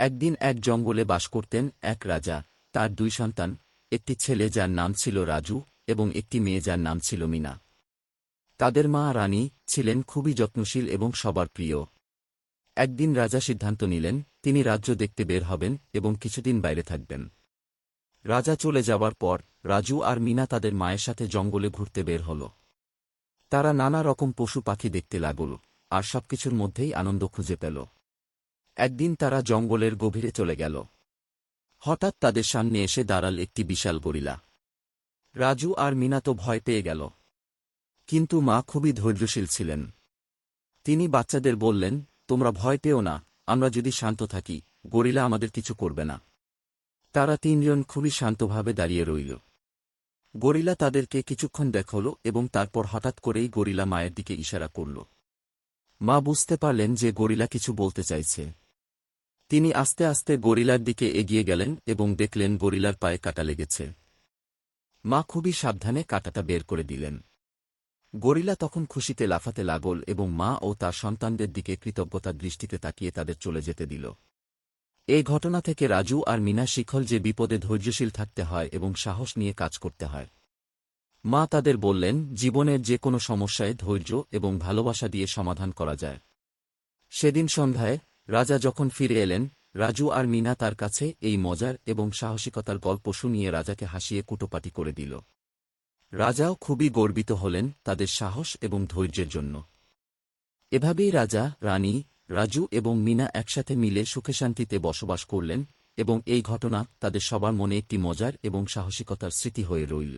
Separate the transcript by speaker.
Speaker 1: একদিন এক জঙ্গলে বাস করতেন এক রাজা। তার দুই সন্তান, একটি ছেলে যার নাম ছিল রাজু এবং একটি মেয়ে যার নাম ছিল মিনা। তাদের মা রানী ছিলেন খুবই যত্নশীল এবং সবার প্রিয়। একদিন রাজা সিদ্ধান্ত নিলেন তিনি রাজ্য দেখতে বের হবেন এবং কিছুদিন বাইরে থাকবেন। রাজা চলে যাবার পর রাজু আর মিনা তাদের মায়ের সাথে জঙ্গলে ঘুরতে বের হল। তারা নানা রকম পশু পাখি দেখতে লাগল আর সবকিছুর মধ্যেই আনন্দ খুঁজে পেল। একদিন তারা জঙ্গলের গভীরে চলে গেল। হঠাৎ তাদের সামনে এসে দাঁড়াল একটি বিশাল গরিলা। রাজু আর মিনা তো ভয় পেয়ে গেল, কিন্তু মা খুবই ধৈর্যশীল ছিলেন। তিনি বাচ্চাদের বললেন, তোমরা ভয় পেও না, আমরা যদি শান্ত থাকি গরিলা আমাদের কিছু করবে না। তারা তিনজন খুবই শান্তভাবে দাঁড়িয়ে রইল। গরিলা তাদেরকে কিছুক্ষণ দেখল এবং তারপর হঠাৎ করেই গরিলা মায়ের দিকে ইশারা করল। মা বুঝতে পারলেন যে গরিলা কিছু বলতে চাইছে। তিনি আস্তে আস্তে গরিলার দিকে এগিয়ে গেলেন এবং দেখলেন গরিলার পায়ে কাঁটা লেগেছে। মা খুবই সাবধানে কাঁটাটা বের করে দিলেন। গরিলা তখন খুশিতে লাফাতে লাগল এবং মা ও তার সন্তানদের দিকে কৃতজ্ঞতার দৃষ্টিতে তাকিয়ে তাদের চলে যেতে দিল। এই ঘটনা থেকে রাজু আর মিনা শিখল যে বিপদে ধৈর্যশীল থাকতে হয় এবং সাহস নিয়ে কাজ করতে হয়। মা তাদের বললেন, জীবনের যে কোনো সমস্যায় ধৈর্য এবং ভালোবাসা দিয়ে সমাধান করা যায়। সেদিন সন্ধ্যায় রাজা যখন ফিরে এলেন, রাজু আর মিনা তার কাছে এই মজার এবং সাহসিকতার গল্প শুনিয়ে রাজাকে হাসিয়ে কুটোপাটি করে দিল। রাজাও খুবই গর্বিত হলেন তাদের সাহস এবং ধৈর্যের জন্য। এভাবেই রাজা, রানী, রাজু এবং মিনা একসাথে মিলে সুখে শান্তিতে বসবাস করলেন এবং এই ঘটনা তাদের সবার মনে একটি মজার এবং সাহসিকতার স্মৃতি হয়ে রইল।